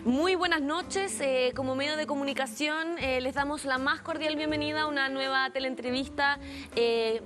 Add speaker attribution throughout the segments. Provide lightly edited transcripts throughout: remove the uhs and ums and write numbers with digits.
Speaker 1: Muy buenas noches. Como medio de comunicación les damos la más cordial bienvenida a una nueva teleentrevista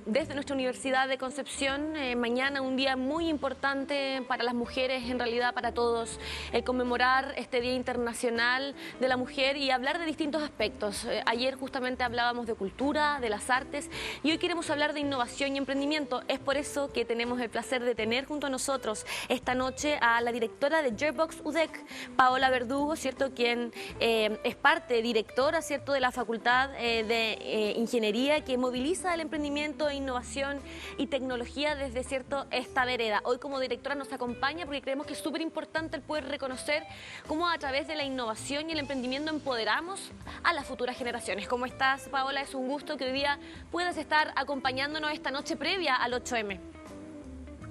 Speaker 1: desde nuestra Universidad de Concepción. Mañana un día muy importante para las mujeres, en realidad para todos, conmemorar este Día Internacional de la Mujer y hablar de distintos aspectos. Ayer justamente hablábamos de cultura, de las artes y hoy queremos hablar de innovación y emprendimiento. Es por eso que tenemos el placer de tener junto a nosotros esta noche a la directora de Gearbox UDEC, Paola Verdugo, ¿cierto?, quien es parte directora, ¿cierto?, de la Facultad de Ingeniería, que moviliza el emprendimiento, innovación y tecnología desde, ¿cierto?, esta vereda. Hoy como directora nos acompaña porque creemos que es súper importante el poder reconocer cómo a través de la innovación y el emprendimiento empoderamos a las futuras generaciones. ¿Cómo estás, Paola? Es un gusto que hoy día puedas estar acompañándonos esta noche previa al 8M.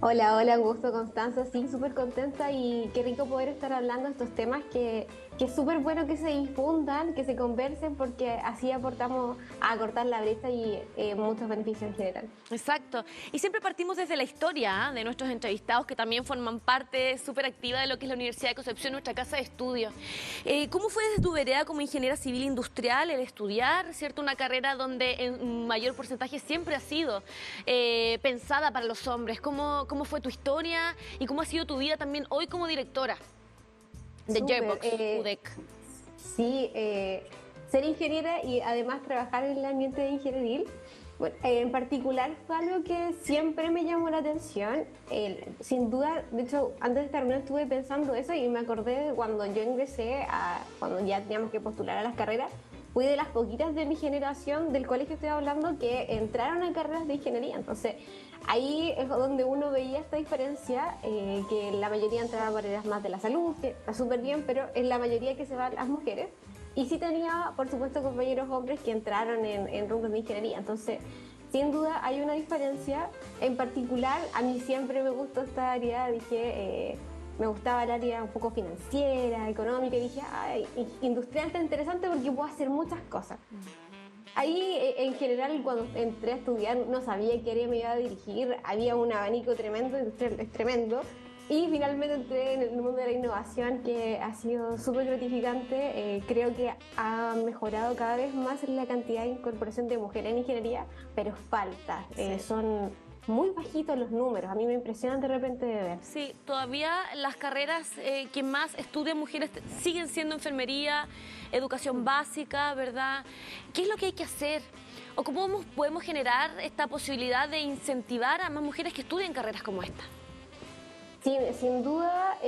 Speaker 2: Hola, hola, gusto, Constanza. Sí, súper contenta y qué rico poder estar hablando de estos temas que es súper bueno que se difundan, que se conversen, porque así aportamos a acortar la brecha y muchos beneficios en general.
Speaker 1: Exacto. Y siempre partimos desde la historia de nuestros entrevistados, que también forman parte súper activa de lo que es la Universidad de Concepción, nuestra casa de estudio. ¿Cómo fue desde tu vereda como ingeniera civil industrial el estudiar, ¿cierto?, una carrera donde en mayor porcentaje siempre ha sido pensada para los hombres? ¿Cómo fue tu historia y cómo ha sido tu vida también hoy como directora de Gearbox UDEC?
Speaker 2: Sí, ser ingeniera y además trabajar en el ambiente de ingenieril, bueno, en particular fue algo que siempre me llamó la atención. Sin duda, de hecho, antes de terminar estuve pensando eso y me acordé de cuando yo ingresé, cuando ya teníamos que postular a las carreras. Fui de las poquitas de mi generación, del colegio estoy hablando, que entraron a carreras de ingeniería. Entonces, ahí es donde uno veía esta diferencia, que la mayoría entraba por áreas más de la salud, que está súper bien, pero es la mayoría que se van las mujeres. Y sí tenía, por supuesto, compañeros hombres que entraron en rumbos de ingeniería. Entonces, sin duda hay una diferencia. En particular, a mí siempre me gustó esta área, me gustaba el área un poco financiera, económica, y dije, ay, industrial está interesante porque puedo hacer muchas cosas. Ahí, en general, cuando entré a estudiar, no sabía qué área me iba a dirigir, había un abanico tremendo, industrial es tremendo, y finalmente entré en el mundo de la innovación, que ha sido súper gratificante. Creo que ha mejorado cada vez más la cantidad de incorporación de mujeres en ingeniería, pero falta,
Speaker 1: Sí.
Speaker 2: son muy bajitos los números, a mí me impresionan de repente de ver.
Speaker 1: Sí, todavía las carreras que más estudian mujeres siguen siendo enfermería, educación básica, ¿verdad? ¿Qué es lo que hay que hacer? ¿O cómo podemos generar esta posibilidad de incentivar a más mujeres que estudien carreras como esta?
Speaker 2: Sí, sin duda,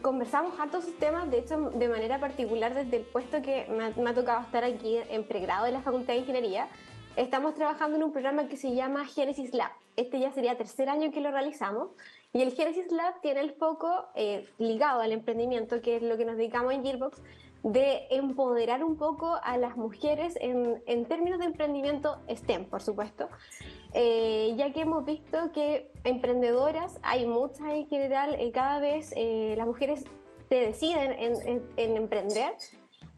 Speaker 2: conversamos hartos temas, de hecho, de manera particular desde el puesto que me ha tocado estar aquí en pregrado de la Facultad de Ingeniería. Estamos trabajando en un programa que se llama Genesis Lab. Este ya sería tercer año que lo realizamos. Y el Genesis Lab tiene el foco ligado al emprendimiento, que es lo que nos dedicamos en Gearbox, de empoderar un poco a las mujeres en términos de emprendimiento STEM, por supuesto. Ya que hemos visto que emprendedoras hay muchas en general, cada vez las mujeres se deciden en emprender,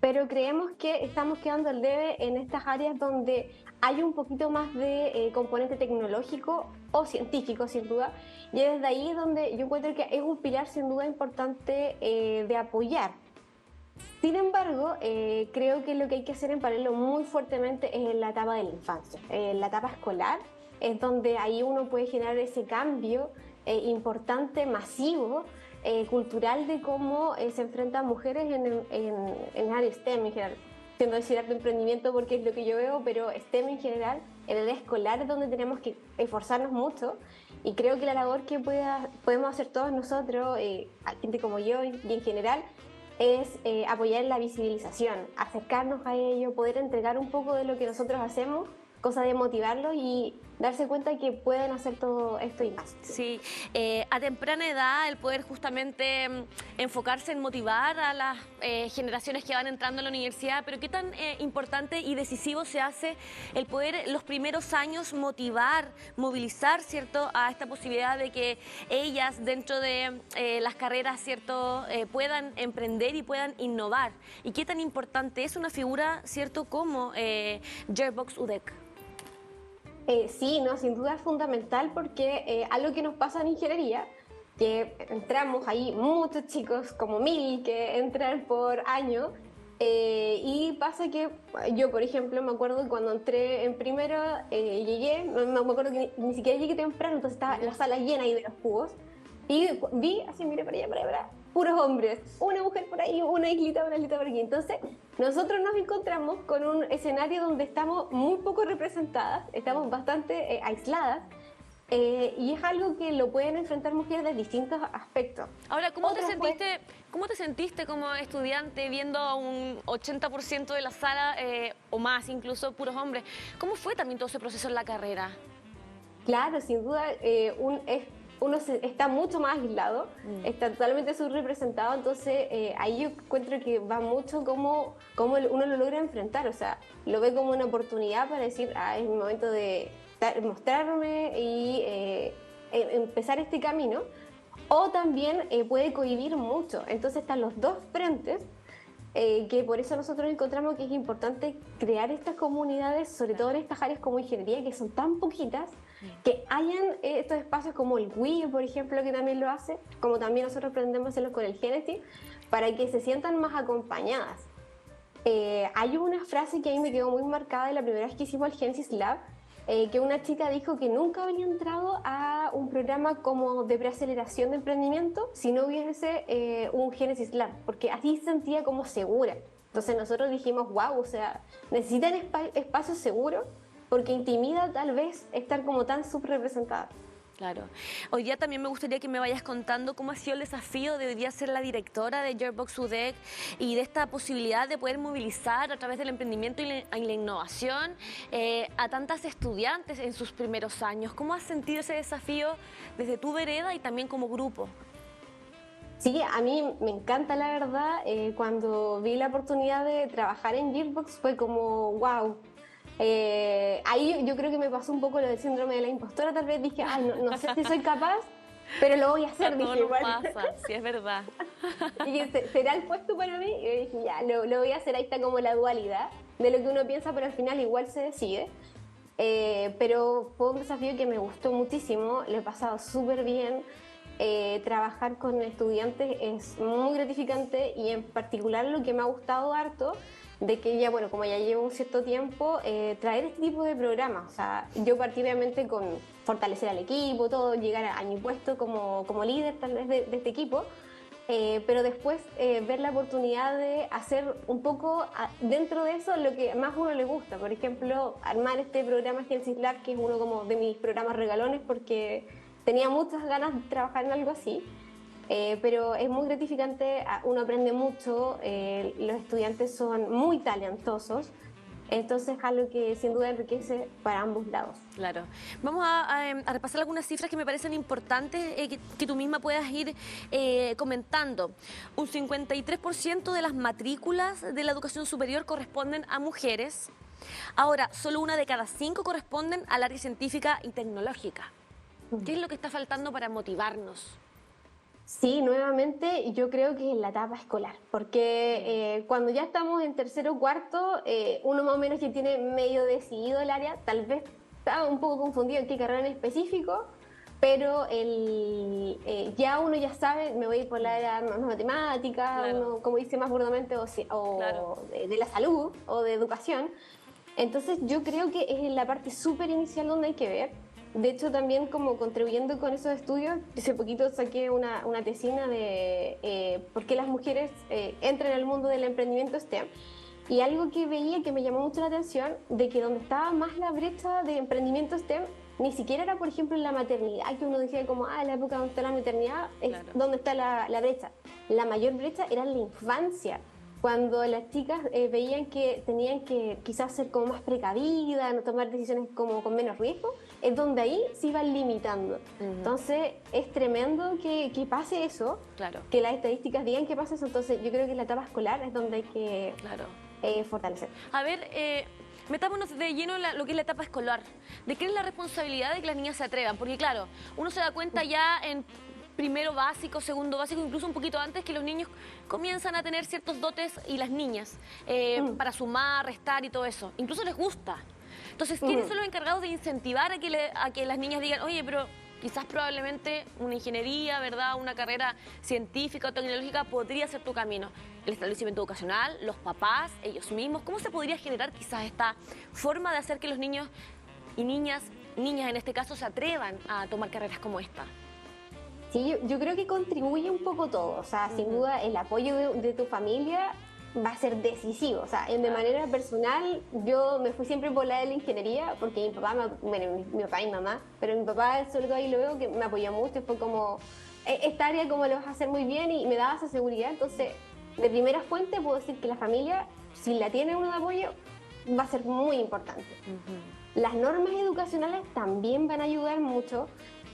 Speaker 2: pero creemos que estamos quedando al debe en estas áreas donde hay un poquito más de componente tecnológico o científico, sin duda, y es desde ahí donde yo encuentro que es un pilar sin duda importante de apoyar. Sin embargo, creo que lo que hay que hacer en paralelo muy fuertemente es en la etapa de la infancia, en la etapa escolar, es donde ahí uno puede generar ese cambio importante, masivo, cultural, de cómo se enfrentan mujeres en área STEM en general. Siendo decir arte de emprendimiento porque es lo que yo veo, pero STEM en general, en el escolar es donde tenemos que esforzarnos mucho, y creo que la labor que podemos hacer todos nosotros, gente como yo y en general, es apoyar la visibilización, acercarnos a ello, poder entregar un poco de lo que nosotros hacemos, cosa de motivarlos y darse cuenta que pueden hacer todo esto y más.
Speaker 1: Sí, a temprana edad el poder justamente enfocarse en motivar a las generaciones que van entrando a la universidad, pero qué tan importante y decisivo se hace el poder los primeros años motivar, movilizar, ¿cierto?, a esta posibilidad de que ellas dentro de las carreras, ¿cierto?, puedan emprender y puedan innovar. Y qué tan importante es una figura, ¿cierto?, como Gearbox UDEC.
Speaker 2: Sí, no, sin duda es fundamental porque algo que nos pasa en ingeniería que entramos ahí muchos chicos, como 1000 que entran por año. Y pasa que yo, por ejemplo, me acuerdo que cuando entré en primero, llegué, me acuerdo que ni siquiera llegué temprano, entonces estaba la sala llena ahí de los cubos. Y vi, así, miré para allá, puros hombres, una mujer por ahí, una islita por aquí. Entonces, nosotros nos encontramos con un escenario donde estamos muy poco representadas, estamos bastante aisladas, y es algo que lo pueden enfrentar mujeres de distintos aspectos.
Speaker 1: Ahora, ¿cómo te sentiste como estudiante viendo a un 80% de la sala, o más incluso, puros hombres? ¿Cómo fue también todo ese proceso en la carrera?
Speaker 2: Claro, sin duda, uno está mucho más aislado, está totalmente subrepresentado, entonces ahí yo encuentro que va mucho cómo uno lo logra enfrentar, o sea, lo ve como una oportunidad para decir, es mi momento de mostrarme y empezar este camino, o también puede cohibir mucho, entonces están los dos frentes. Que por eso nosotros encontramos que es importante crear estas comunidades, sobre todo en estas áreas como ingeniería, que son tan poquitas, que hayan estos espacios como el WIE, por ejemplo, que también lo hace, como también nosotros pretendemos hacerlo con el Genesis, para que se sientan más acompañadas. Hay una frase que a mí me quedó muy marcada de la primera vez que hicimos el Genesis Lab, que una chica dijo que nunca había entrado a un programa como de preaceleración de emprendimiento si no hubiese un Genesis Lab, porque así se sentía como segura. Entonces nosotros dijimos, wow, o sea, necesitan espacios seguros porque intimida tal vez estar como tan subrepresentada.
Speaker 1: Claro. Hoy día también me gustaría que me vayas contando cómo ha sido el desafío de hoy día ser la directora de Gearbox UDEC y de esta posibilidad de poder movilizar a través del emprendimiento y la innovación a tantas estudiantes en sus primeros años. ¿Cómo has sentido ese desafío desde tu vereda y también como grupo?
Speaker 2: Sí, a mí me encanta la verdad. Cuando vi la oportunidad de trabajar en Gearbox fue como, wow. Ahí yo creo que me pasó un poco lo del síndrome de la impostora, tal vez dije, no sé si soy capaz, pero lo voy a hacer, dije igual.
Speaker 1: Pasa, sí es verdad.
Speaker 2: Y ¿será el puesto para mí? Y dije, ya, lo voy a hacer, ahí está como la dualidad de lo que uno piensa, pero al final igual se decide. Pero fue un desafío que me gustó muchísimo, lo he pasado súper bien. Trabajar con estudiantes es muy gratificante y en particular lo que me ha gustado harto de que ya, bueno, como ya llevo un cierto tiempo, traer este tipo de programas. O sea, yo partí obviamente con fortalecer al equipo, todo, llegar a mi puesto como líder tal vez de este equipo, pero después ver la oportunidad de hacer un poco dentro de eso lo que más a uno le gusta. Por ejemplo, armar este programa Genesis Lab, que es uno como de mis programas regalones porque tenía muchas ganas de trabajar en algo así. Pero es muy gratificante, uno aprende mucho, los estudiantes son muy talentosos, entonces es algo que sin duda enriquece para ambos lados.
Speaker 1: Claro. Vamos a repasar algunas cifras que me parecen importantes que tú misma puedas ir comentando. Un 53% de las matrículas de la educación superior corresponden a mujeres. Ahora, solo 1 de cada 5 corresponden al área científica y tecnológica. ¿Qué es lo que está faltando para motivarnos?
Speaker 2: Sí, nuevamente yo creo que es la etapa escolar, porque cuando ya estamos en tercero o cuarto, uno más o menos ya tiene medio decidido el área, tal vez está un poco confundido en qué carrera en específico, pero ya uno ya sabe, me voy a ir por la área más matemática, claro. Uno, como dice más burdamente, o claro. de la salud o de educación. Entonces yo creo que es la parte súper inicial donde hay que ver. De hecho, también como contribuyendo con esos estudios, hace poquito saqué una tesina de por qué las mujeres entran al mundo del emprendimiento STEM. Y algo que veía que me llamó mucho la atención, de que donde estaba más la brecha de emprendimiento STEM, ni siquiera era, por ejemplo, en la maternidad, que uno decía como, en la época donde está la maternidad es claro. donde está la brecha. La mayor brecha era en la infancia. Cuando las chicas veían que tenían que quizás ser como más precavidas, no tomar decisiones como con menos riesgo, es donde ahí se iban limitando. Entonces es tremendo que pase eso, claro. que las estadísticas digan que pase eso. Entonces yo creo que la etapa escolar es donde hay que claro. Fortalecer.
Speaker 1: A ver, metámonos de lleno en lo que es la etapa escolar. ¿De qué es la responsabilidad de que las niñas se atrevan? Porque claro, uno se da cuenta ya en primero básico, segundo básico, incluso un poquito antes, que los niños comienzan a tener ciertos dotes, y las niñas, para sumar, restar y todo eso. Incluso les gusta. Entonces, ¿quiénes son los encargados de incentivar a que las niñas digan, oye, pero quizás probablemente una ingeniería, ¿verdad? Una carrera científica o tecnológica podría ser tu camino. El establecimiento educacional, los papás, ellos mismos. ¿Cómo se podría generar quizás esta forma de hacer que los niños y niñas en este caso, se atrevan a tomar carreras como esta?
Speaker 2: Sí, yo creo que contribuye un poco todo. O sea, sin duda el apoyo de tu familia va a ser decisivo. O sea, de manera personal, yo me fui siempre por la de la ingeniería, porque mi papá, mi papá y mi mamá, pero mi papá, sobre todo ahí lo veo, que me apoyó mucho. Fue como, esta área como lo vas a hacer muy bien, y me daba esa seguridad. Entonces, de primera fuente puedo decir que la familia, si la tiene uno de apoyo, va a ser muy importante. Las normas educacionales también van a ayudar mucho.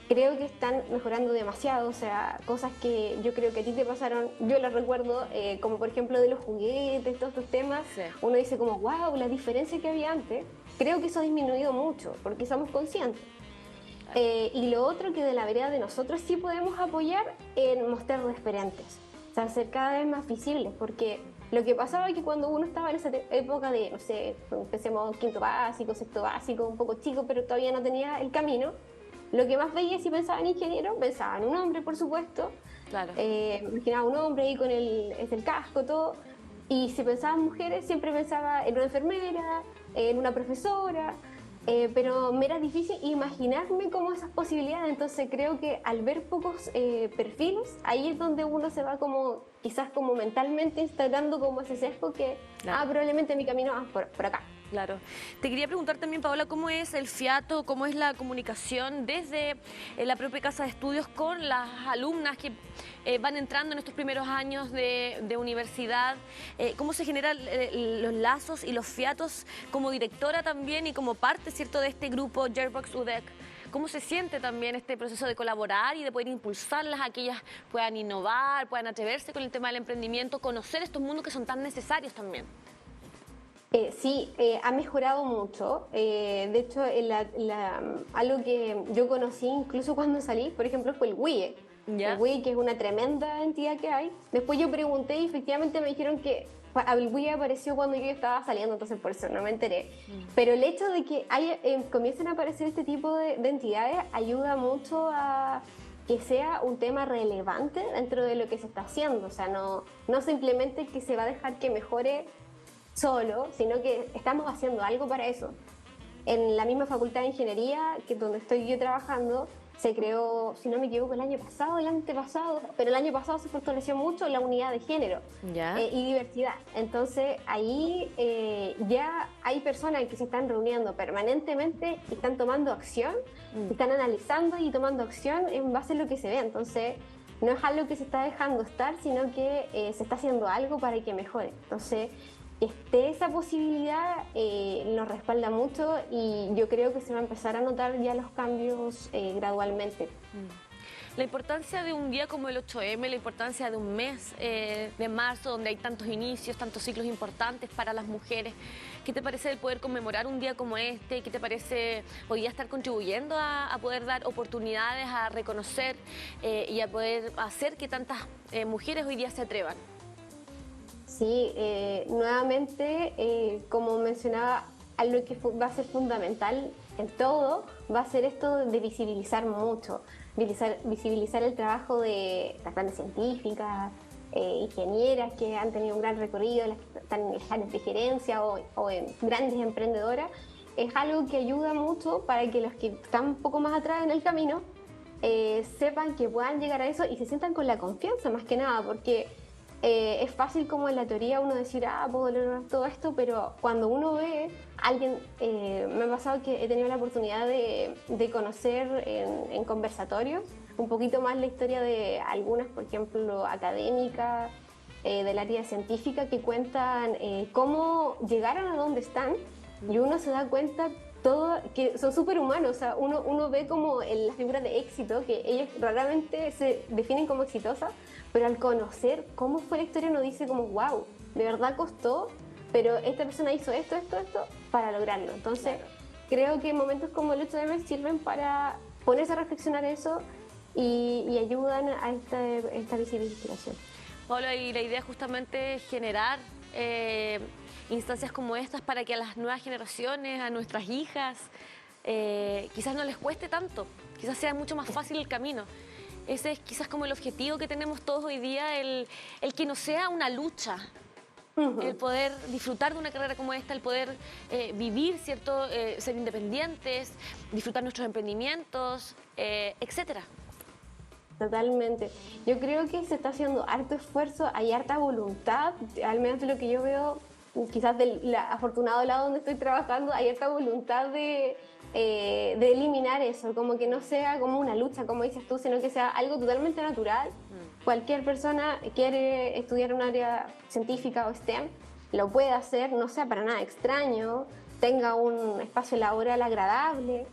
Speaker 2: Creo que están mejorando demasiado, o sea, cosas que yo creo que a ti te pasaron, yo las recuerdo, como por ejemplo de los juguetes, todos estos temas. Sí. Uno dice como, wow, la diferencia que había antes. Creo que eso ha disminuido mucho, porque somos conscientes. Y lo otro, que de la vereda de nosotros sí podemos apoyar en mostrar referentes, o sea, ser cada vez más visibles, porque lo que pasaba es que cuando uno estaba en esa época de, no sé, empecemos quinto básico, sexto básico, un poco chico, pero todavía no tenía el camino, lo que más veía, si pensaba en ingeniero, pensaba en un hombre, por supuesto. Claro. Imaginaba un hombre ahí con el casco, todo. Y si pensaba en mujeres, siempre pensaba en una enfermera, en una profesora. Pero me era difícil imaginarme como esas posibilidades. Entonces creo que al ver pocos perfiles, ahí es donde uno se va como, quizás como mentalmente instaurando como ese sesgo que, claro, probablemente mi camino va por acá.
Speaker 1: Claro. Te quería preguntar también, Paola, ¿cómo es el fiato, cómo es la comunicación desde la propia casa de estudios con las alumnas que van entrando en estos primeros años de universidad? ¿Cómo se generan los lazos y los fiatos como directora también y como parte, ¿cierto?, de este grupo Gearbox UDEC? ¿Cómo se siente también este proceso de colaborar y de poder impulsarlas a que ellas puedan innovar, puedan atreverse con el tema del emprendimiento, conocer estos mundos que son tan necesarios también?
Speaker 2: Sí, ha mejorado mucho. De hecho, algo que yo conocí incluso cuando salí, por ejemplo, fue el WIE. ¿Ya? El WIE, que es una tremenda entidad que hay. Después yo pregunté y efectivamente me dijeron que el WIE apareció cuando yo estaba saliendo, entonces por eso no me enteré. Pero el hecho de que comiencen a aparecer este tipo de entidades ayuda mucho a que sea un tema relevante dentro de lo que se está haciendo. O sea, no simplemente que se va a dejar que mejore solo, sino que estamos haciendo algo para eso. En la misma Facultad de Ingeniería, que donde estoy yo trabajando, se creó, si no me equivoco, el año pasado, el antepasado, pero el año pasado se fortaleció mucho la unidad de género y diversidad. Entonces ahí ya hay personas que se están reuniendo permanentemente y están tomando acción, están analizando y tomando acción en base a lo que se ve. Entonces no es algo que se está dejando estar, sino que se está haciendo algo para que mejore. Entonces, que esté esa posibilidad nos respalda mucho, y yo creo que se va a empezar a notar ya los cambios gradualmente.
Speaker 1: La importancia de un día como el 8M, la importancia de un mes de marzo donde hay tantos inicios, tantos ciclos importantes para las mujeres. ¿Qué te parece el poder conmemorar un día como este? ¿Qué te parece hoy día estar contribuyendo a poder dar oportunidades, a reconocer y a poder hacer que tantas mujeres hoy día se atrevan?
Speaker 2: Sí, nuevamente, como mencionaba, algo que va a ser fundamental en todo va a ser esto de visibilizar mucho, visibilizar el trabajo de las grandes científicas, ingenieras que han tenido un gran recorrido, las que están en las áreas de gerencia o en grandes emprendedoras. Es algo que ayuda mucho para que los que están un poco más atrás en el camino sepan que puedan llegar a eso y se sientan con la confianza, más que nada, porque es fácil como en la teoría uno decir, puedo lograr todo esto, pero cuando uno ve a alguien, me ha pasado que he tenido la oportunidad de conocer en conversatorios un poquito más la historia de algunas, por ejemplo, académicas del área científica, que cuentan cómo llegaron a donde están, y uno se da cuenta todo, que son súper humanos. O sea, uno ve como en las figuras de éxito, que ellos raramente se definen como exitosas, pero al conocer cómo fue la historia uno dice como, wow, de verdad costó, pero esta persona hizo esto para lograrlo. Entonces, creo que momentos como el 8M sirven para ponerse a reflexionar eso y ayudan a esta visibilización.
Speaker 1: Paola, y la idea es justamente generar instancias como estas para que a las nuevas generaciones, a nuestras hijas, quizás no les cueste tanto quizás sea mucho más fácil el camino. Ese es quizás como el objetivo que tenemos todos hoy día, el que no sea una lucha. El poder disfrutar de una carrera como esta, el poder vivir, ¿cierto? Ser independientes, disfrutar nuestros emprendimientos, etcétera.
Speaker 2: Totalmente. Yo creo que se está haciendo harto esfuerzo, hay harta voluntad, al menos de lo que yo veo, quizás del afortunado lado donde estoy trabajando, hay harta voluntad de eliminar eso, como que no sea como una lucha, como dices tú, sino que sea algo totalmente natural. Cualquier persona quiere estudiar un área científica o STEM, lo puede hacer, no sea para nada extraño, tenga un espacio laboral agradable.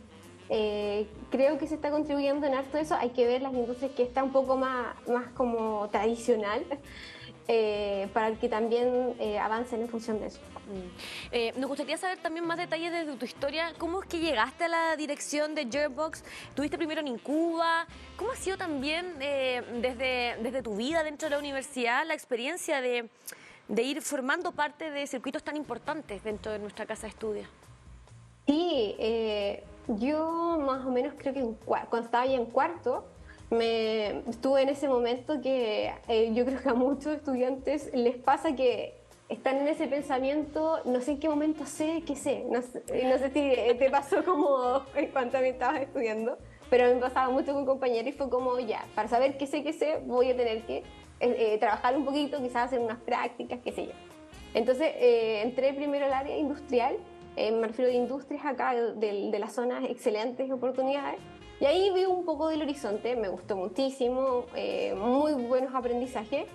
Speaker 2: Creo que se está contribuyendo en harto eso. Hay que ver las industrias que está un poco más como tradicional para que también avancen en función de eso.
Speaker 1: Nos gustaría saber también más detalles desde tu historia. ¿Cómo es que llegaste a la dirección de Gearbox? ¿Tuviste primero en Incuba? ¿Cómo ha sido también desde tu vida dentro de la universidad la experiencia de ir formando parte de circuitos tan importantes dentro de nuestra casa de estudios?
Speaker 2: Sí, yo más o menos creo que cuando estaba ya en cuarto, estuve en ese momento que yo creo que a muchos estudiantes les pasa que están en ese pensamiento, no sé en qué momento sé qué sé, no sé si te pasó como cuando también estabas estudiando, pero a mí me pasaba mucho con compañeros y fue como ya, para saber qué sé, voy a tener que trabajar un poquito, quizás hacer unas prácticas, qué sé yo. Entonces entré primero al área industrial, me refiero a industrias acá de las zonas, excelentes oportunidades, y ahí vi un poco del horizonte, me gustó muchísimo, muy buenos aprendizajes,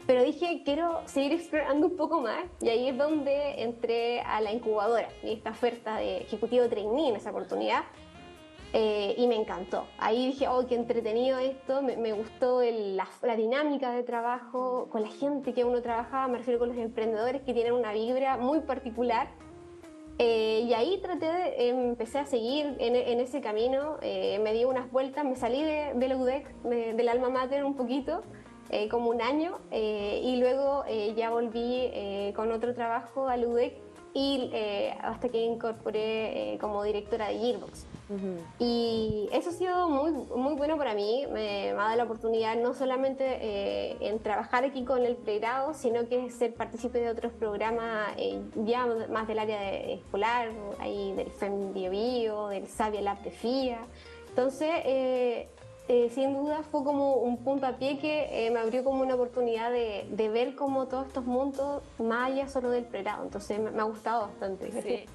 Speaker 2: pero dije, quiero seguir explorando un poco más, y ahí es donde entré a la incubadora, y esta oferta de ejecutivo trainee en esa oportunidad, y me encantó. Ahí dije, oh, qué entretenido esto, me gustó la dinámica de trabajo, con la gente que uno trabajaba, me refiero con los emprendedores que tienen una vibra muy particular. Y ahí empecé a seguir en ese camino, me di unas vueltas, me salí de la UDEC, del alma mater un poquito, como un año, y luego ya volví con otro trabajo a la UDEC y hasta que incorporé como directora de Gearbox. Y eso ha sido muy bueno para mí, me ha dado la oportunidad no solamente en trabajar aquí con el pregrado, sino que ser partícipe de otros programas ya más del área escolar, ahí del FEM Bio Bio, del Savia Lab de FIA. Entonces, sin duda fue como un puntapié que me abrió como una oportunidad de ver como todos estos mundos más allá solo del pregrado. Entonces me ha gustado bastante.
Speaker 1: Sí.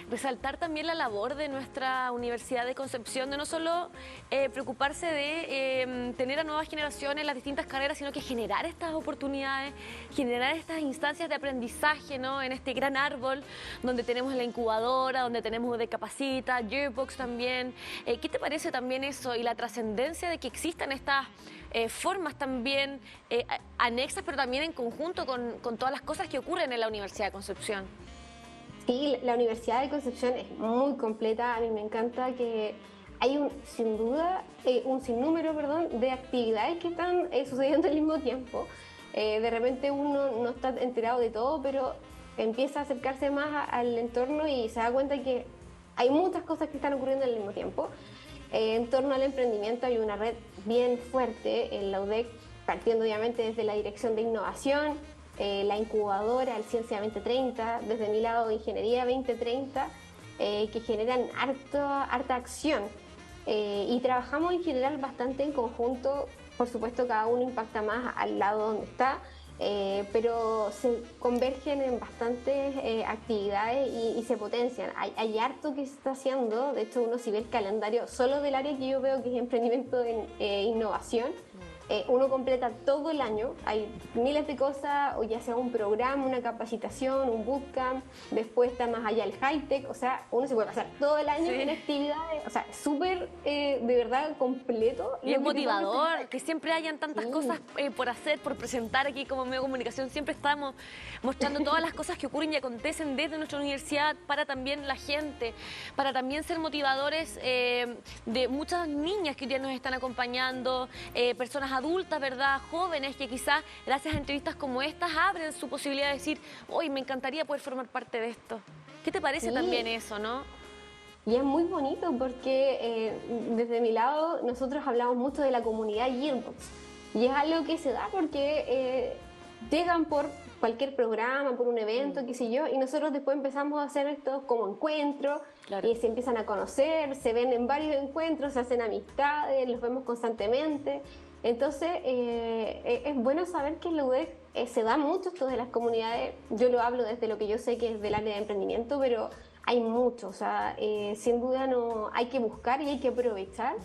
Speaker 1: Resaltar también la labor de nuestra Universidad de Concepción, de no solo preocuparse de tener a nuevas generaciones en las distintas carreras, sino que generar estas oportunidades, generar estas instancias de aprendizaje, ¿no? En este gran árbol donde tenemos la incubadora, donde tenemos UDEC Capacita, Gearbox también. ¿Qué te parece también eso y la trascendencia de que existan estas formas también anexas, pero también en conjunto con todas las cosas que ocurren en la Universidad de Concepción?
Speaker 2: Sí, la Universidad de Concepción es muy completa, a mí me encanta que hay sin duda un sinnúmero, de actividades que están sucediendo al mismo tiempo. De repente uno no está enterado de todo, pero empieza a acercarse más al entorno y se da cuenta que hay muchas cosas que están ocurriendo al mismo tiempo. En torno al emprendimiento hay una red bien fuerte en la UDEC, partiendo obviamente desde la Dirección de Innovación, la incubadora, el Ciencia 2030, desde mi lado de Ingeniería 2030, que generan harta acción. Y trabajamos en general bastante en conjunto, por supuesto cada uno impacta más al lado donde está, pero se convergen en bastantes actividades y se potencian. Hay harto que se está haciendo, de hecho uno si ve el calendario solo del área que yo veo que es emprendimiento en innovación, uno completa todo el año, hay miles de cosas, o ya sea un programa, una capacitación, un bootcamp, después está más allá el high-tech, o sea, uno se puede pasar todo el año en actividades, o sea, súper, de verdad, completo.
Speaker 1: Y es motivador, que siempre hayan tantas cosas por hacer, por presentar aquí como medio de comunicación, siempre estamos mostrando todas las cosas que ocurren y acontecen desde nuestra universidad para también la gente, para también ser motivadores de muchas niñas que hoy día nos están acompañando, personas adultas, ¿verdad? Jóvenes que quizás gracias a entrevistas como estas abren su posibilidad de decir, hoy me encantaría poder formar parte de esto. ¿Qué te parece también eso, no?
Speaker 2: Y es muy bonito porque desde mi lado nosotros hablamos mucho de la comunidad Gearbox. Y es algo que se da porque llegan por cualquier programa, por un evento, qué sé yo, y nosotros después empezamos a hacer estos como encuentros,
Speaker 1: Claro.
Speaker 2: y se empiezan a conocer, se ven en varios encuentros, se hacen amistades, los vemos constantemente. Entonces, es bueno saber que en la UDEC se da mucho esto de las comunidades. Yo lo hablo desde lo que yo sé que es del área de emprendimiento, pero hay mucho, o sea, sin duda no hay que buscar y hay que aprovechar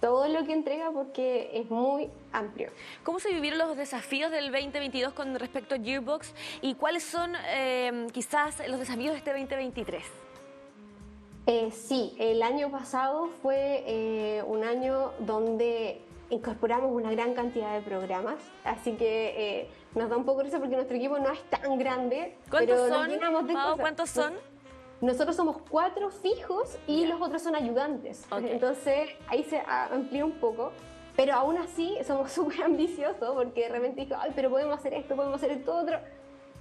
Speaker 2: todo lo que entrega porque es muy amplio.
Speaker 1: ¿Cómo se vivieron los desafíos del 2022 con respecto a Gearbox y cuáles son quizás los desafíos de este 2023?
Speaker 2: Sí, el año pasado fue un año donde incorporamos una gran cantidad de programas, así que nos da un poco de risa porque nuestro equipo no es tan grande, pero nos llenamos de cosas.
Speaker 1: ¿Cuántos son?
Speaker 2: Nosotros somos 4 fijos y los otros son ayudantes.
Speaker 1: Okay.
Speaker 2: Entonces ahí se amplía un poco, pero aún así somos súper ambiciosos porque de repente dijo, ay, pero podemos hacer esto, podemos hacer esto otro.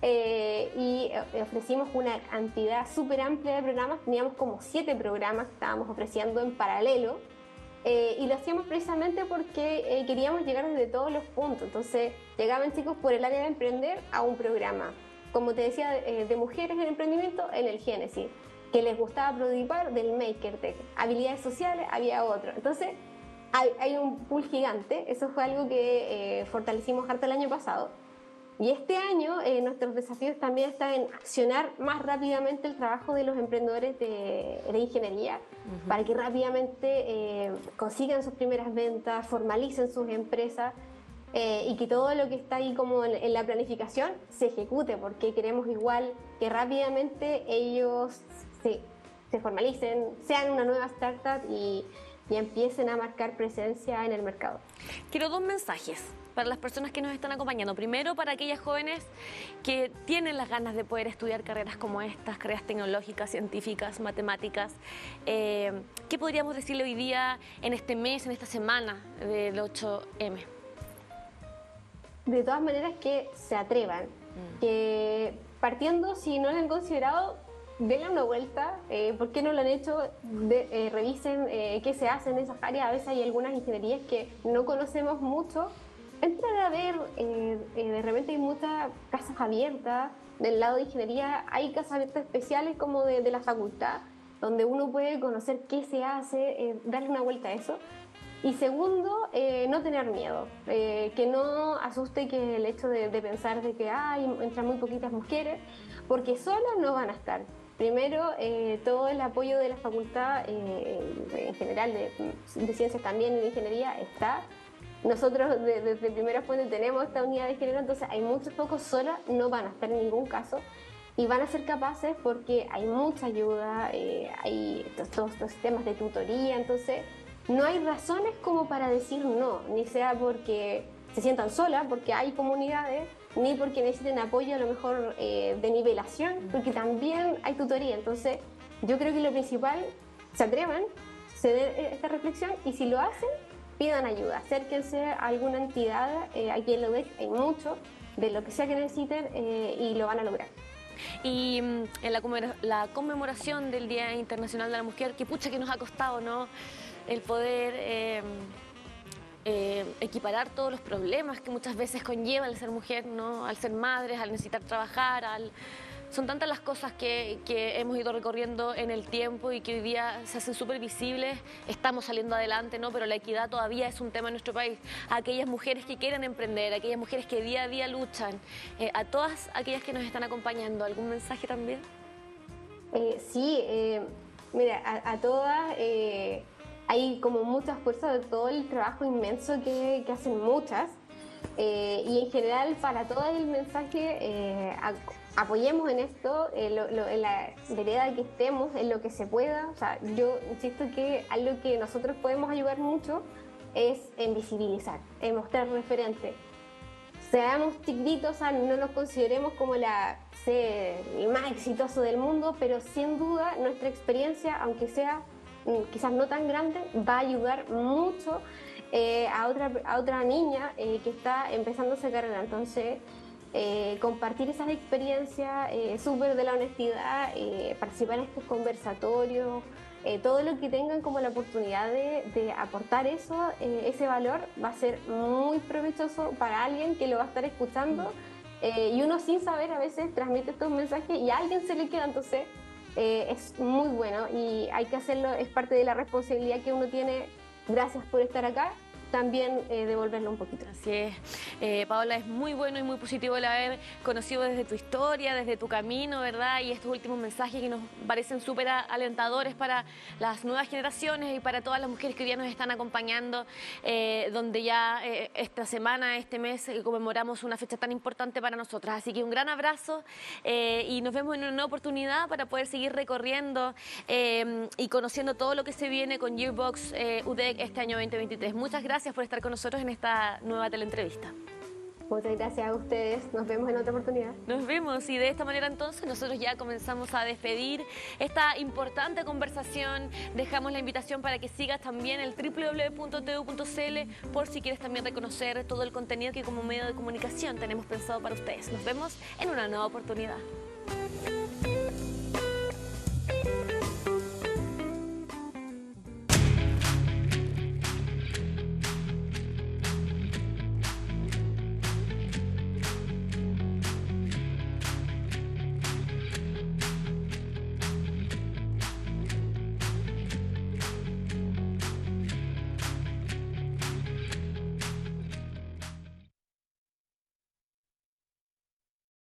Speaker 2: Y ofrecimos una cantidad súper amplia de programas. Teníamos como 7 programas que estábamos ofreciendo en paralelo. Y lo hacíamos precisamente porque queríamos llegar desde todos los puntos. Entonces llegaban chicos por el área de emprender a un programa, como te decía, de mujeres en emprendimiento en el Génesis, que les gustaba prototipar del MakerTech. Habilidades sociales había otro. Entonces hay un pool gigante. Eso fue algo que fortalecimos harto el año pasado. Y este año nuestros desafíos también están en accionar más rápidamente el trabajo de los emprendedores de ingeniería, para que rápidamente consigan sus primeras ventas, formalicen sus empresas y que todo lo que está ahí como en la planificación se ejecute, porque queremos igual que rápidamente ellos se formalicen, sean una nueva startup y empiecen a marcar presencia en el mercado.
Speaker 1: Quiero 2 mensajes para las personas que nos están acompañando. Primero, para aquellas jóvenes que tienen las ganas de poder estudiar carreras como estas, carreras tecnológicas, científicas, matemáticas. ¿Qué podríamos decirle hoy día, en este mes, en esta semana del 8M?
Speaker 2: De todas maneras, que se atrevan, que partiendo, si no lo han considerado, denle una vuelta. ¿Por qué no lo han hecho? Revisen qué se hace en esas áreas. A veces hay algunas ingenierías que no conocemos mucho. Entrar a ver, de repente hay muchas casas abiertas. Del lado de ingeniería hay casas abiertas especiales como de la facultad, donde uno puede conocer qué se hace, darle una vuelta a eso. Y segundo, no tener miedo, que no asuste que el hecho de pensar de que entran muy poquitas mujeres, porque solas no van a estar. Primero, todo el apoyo de la facultad, en general de ciencias también y de ingeniería está. Nosotros desde Primera Fuente tenemos esta unidad de género, entonces hay muchos pocos solas, no van a estar en ningún caso y van a ser capaces porque hay mucha ayuda, hay todos estos sistemas de tutoría, entonces no hay razones como para decir no, ni sea porque se sientan solas, porque hay comunidades, ni porque necesiten apoyo a lo mejor de nivelación, porque también hay tutoría. Entonces yo creo que lo principal, se atrevan, se den esta reflexión y si lo hacen, pidan ayuda, acérquense a alguna entidad, aquí en la UDEC hay mucho, de lo que sea que necesiten y lo van a lograr.
Speaker 1: Y en la conmemoración del Día Internacional de la Mujer, que pucha que nos ha costado, ¿no? El poder equiparar todos los problemas que muchas veces conlleva el ser mujer, ¿no? Al ser madres, al necesitar trabajar, son tantas las cosas que hemos ido recorriendo en el tiempo y que hoy día se hacen súper visibles. Estamos saliendo adelante, ¿no? Pero la equidad todavía es un tema en nuestro país. A aquellas mujeres que quieren emprender, a aquellas mujeres que día a día luchan, a todas aquellas que nos están acompañando, ¿algún mensaje también?
Speaker 2: Sí, mira, a todas hay como muchas fuerzas de todo el trabajo inmenso que hacen muchas y en general para todas el mensaje, apoyemos en esto, en la vereda que estemos, en lo que se pueda. O sea, yo insisto que algo que nosotros podemos ayudar mucho es en visibilizar, en mostrar referente. Seamos chiquitos, no nos consideremos como el más exitoso del mundo, pero sin duda nuestra experiencia, aunque sea quizás no tan grande, va a ayudar mucho a otra niña que está empezando esa carrera. Entonces, compartir esas experiencias, súper de la honestidad, participar en estos conversatorios, todo lo que tengan como la oportunidad de aportar eso, ese valor, va a ser muy provechoso para alguien que lo va a estar escuchando, y uno sin saber a veces transmite estos mensajes y a alguien se le queda, entonces es muy bueno y hay que hacerlo, es parte de la responsabilidad que uno tiene. Gracias por estar acá. También devolverlo un poquito.
Speaker 1: Así es. Paola, es muy bueno y muy positivo el haber conocido desde tu historia, desde tu camino, ¿verdad? Y estos últimos mensajes que nos parecen súper alentadores para las nuevas generaciones y para todas las mujeres que hoy día nos están acompañando, donde ya esta semana, este mes, conmemoramos una fecha tan importante para nosotras. Así que un gran abrazo y nos vemos en una nueva oportunidad para poder seguir recorriendo y conociendo todo lo que se viene con Yearbox UDEC este año 2023. Muchas gracias por estar con nosotros en esta nueva teleentrevista.
Speaker 2: Muchas gracias a ustedes. Nos vemos en otra oportunidad.
Speaker 1: Nos vemos y de esta manera entonces nosotros ya comenzamos a despedir esta importante conversación. Dejamos la invitación para que sigas también el www.tu.cl por si quieres también reconocer todo el contenido que como medio de comunicación tenemos pensado para ustedes. Nos vemos en una nueva oportunidad.